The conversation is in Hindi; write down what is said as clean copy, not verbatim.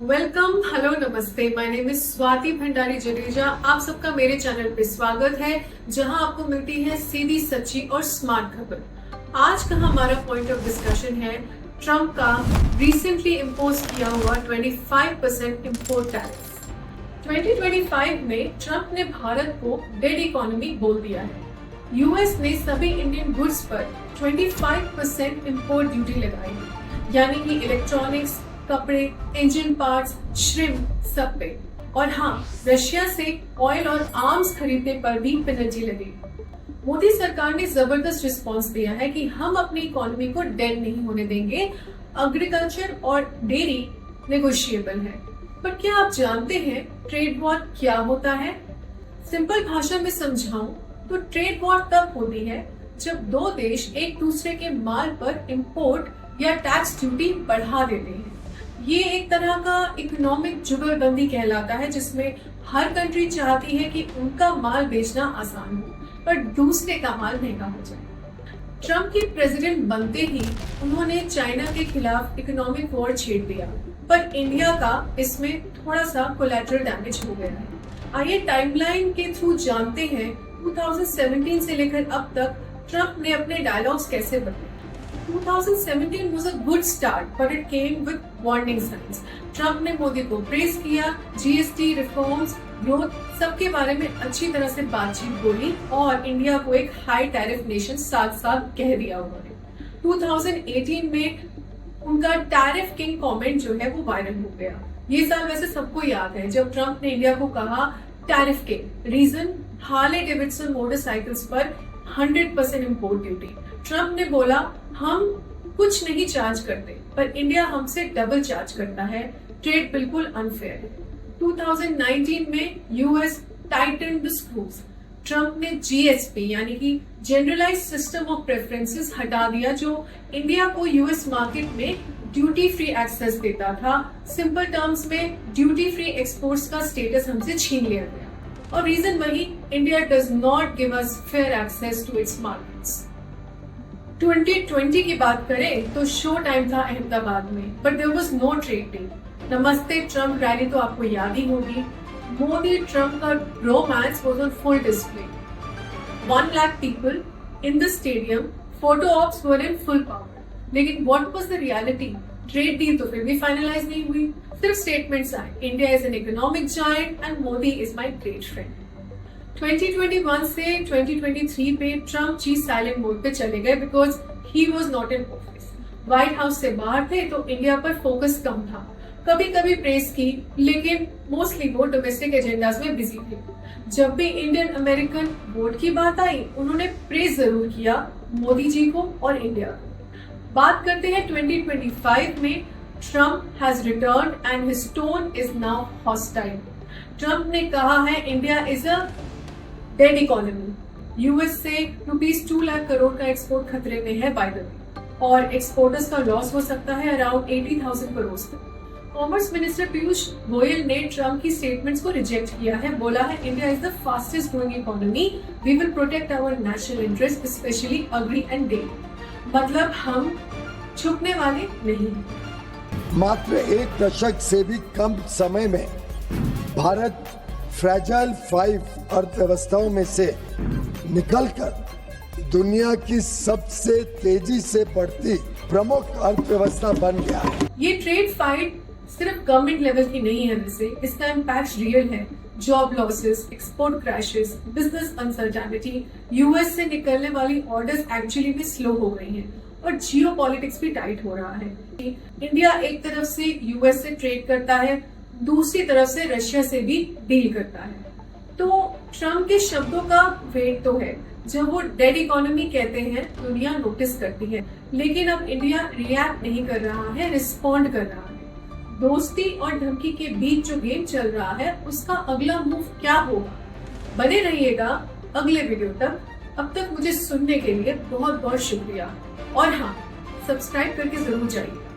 वेलकम, हेलो, नमस्ते। My name is Swati Bhandari Jadeja. आप सबका मेरे चैनल पे स्वागत है, जहां आपको मिलती है सीधी, सच्ची और स्मार्ट खबर। आज का हमारा पॉइंट ऑफ डिस्कशन है ट्रम्प का रिसेंटली इम्पोज किया हुआ 25% इम्पोर्ट टैक्स। 2025 में ट्रम्प ने भारत को डेड इकोनॉमी बोल दिया है। यूएस ने सभी इंडियन गुड्स पर 25% इम्पोर्ट ड्यूटी लगाई है, यानी कि इलेक्ट्रॉनिक्स, कपड़े, इंजन पार्ट्स, श्रिम्प, सब पे। और हाँ, रशिया से ऑयल और आर्म्स खरीदने पर भी पेनल्टी लगेगी। मोदी सरकार ने जबरदस्त रिस्पांस दिया है कि हम अपनी इकोनॉमी को डेड नहीं होने देंगे। एग्रीकल्चर और डेयरी नेगोशिएबल है। पर क्या आप जानते हैं ट्रेड वॉर क्या होता है? सिंपल भाषा में समझाऊं तो ट्रेड वॉर तब होती है जब दो देश एक दूसरे के माल पर इम्पोर्ट या टैक्स ड्यूटी बढ़ा देते हैं। ये एक तरह का इकोनॉमिक जुगलबंदी कहलाता है, जिसमें हर कंट्री चाहती है कि उनका माल बेचना आसान हो पर दूसरे का माल महंगा हो जाए। ट्रम्प के प्रेसिडेंट बनते ही उन्होंने चाइना के खिलाफ इकोनॉमिक वॉर छेड़ दिया, पर इंडिया का इसमें थोड़ा सा कोलैटरल डैमेज हो गया है। आइए टाइमलाइन के थ्रू जानते हैं 2017 से लेकर अब तक ट्रम्प ने अपने डायलॉग्स कैसे बदले। 2017 was a good start, but it came with warning signs. Trump ने मोदी को प्रेज किया, जीएसटी रिफॉर्म्स, ग्रोथ, सबके बारे में अच्छी तरह से बातचीत बोली और इंडिया को एक हाई टैरिफ नेशन साथ साथ कह दिया उन्होंने। 2018 में उनका टैरिफ किंग कमेंट जो है वो वायरल हो गया। ये साल वैसे सबको याद है जब ट्रम्प ने इंडिया को कहा tariff king. Reason, Harley Davidson motorcycles पर 100% इम्पोर्ट ड्यूटी। ट्रम्प ने बोला हम कुछ नहीं चार्ज करते, पर इंडिया हमसे डबल चार्ज करता है। ट्रेड बिल्कुल अनफेयर है। 2019 में US tighten the screws. Trump ने जीएसपी यानी कि जनरलाइज सिस्टम ऑफ प्रेफरेंसेस हटा दिया, जो इंडिया को यूएस मार्केट में ड्यूटी फ्री एक्सेस देता था। सिंपल टर्म्स में ड्यूटी फ्री एक्सपोर्ट्स का स्टेटस हमसे छीन लिया गया। और रीजन वही, India does not give us fair access to its markets. 2020 की बात करें तो शो टाइम था अहमदाबाद में, but there was no trade deal. Namaste Trump rally तो आपको याद ही होगी। मोदी ट्रम्प का romance was on full display. 1 lakh people in the stadium, photo ops were in full power. लेकिन what was the reality? Trade deal तो फिर भी फाइनलाइज नहीं हुई, सिर्फ स्टेटमेंट्स आए, India is an economic giant and Modi is my great friend. 2021 से 2023 पे ट्रम्प चीज साइलेंट मोड पे चले गए because he was not in office. White house से बाहर थे तो इंडिया पर फोकस कम था। कभी कभी प्रेस की, लेकिन मोस्टली वो डोमेस्टिक एजेंडाज में बिजी थे। जब भी इंडियन अमेरिकन वोट की बात आई, उन्होंने प्रेस जरूर किया मोदी जी को और इंडिया को। बात करते हैं 2025 में। Trump has returned and his tone is now hostile. Trump ने कहा है India is a dead economy. US से ₹2 लाख करोड़ का एक्सपोर्ट खतरे में है बाय द वे, और एक्सपोर्टर्स का लॉस हो सकता है अराउंड 80,000 करोड़ तक। कॉमर्स मिनिस्टर पीयूष गोयल ने ट्रम्प की स्टेटमेंट्स को रिजेक्ट किया है। बोला है India is the fastest growing economy, we will protect our national interest specially agri and dairy. मतलब हम छुपने वाले नहीं। मात्र एक दशक से भी कम समय में भारत फ्रैजाइल 5 अर्थव्यवस्थाओं में से निकलकर दुनिया की सबसे तेजी से बढ़ती प्रमुख अर्थव्यवस्था बन गया। ये ट्रेड फाइट सिर्फ गवर्नमेंट लेवल की नहीं है, वैसे इसका इम्पैक्ट रियल है। Job losses, export crashes, business uncertainty, US से निकलने वाली ऑर्डर्स एक्चुअली भी स्लो हो गई हैं और जियो पॉलिटिक्स भी टाइट हो रहा है। इंडिया एक तरफ से यूएस से ट्रेड करता है, दूसरी तरफ से रशिया से भी डील करता है। तो ट्रम्प के शब्दों का वेट तो है। जब वो डेड इकोनॉमी कहते हैं दुनिया नोटिस करती है, लेकिन अब इंडिया रिएक्ट नहीं कर रहा है, रिस्पॉन्ड कर रहा है। दोस्ती और धमकी के बीच जो गेम चल रहा है उसका अगला मूव क्या होगा? बने रहिएगा अगले वीडियो तक। अब तक मुझे सुनने के लिए बहुत बहुत शुक्रिया। और हाँ, सब्सक्राइब करके जरूर जाइए।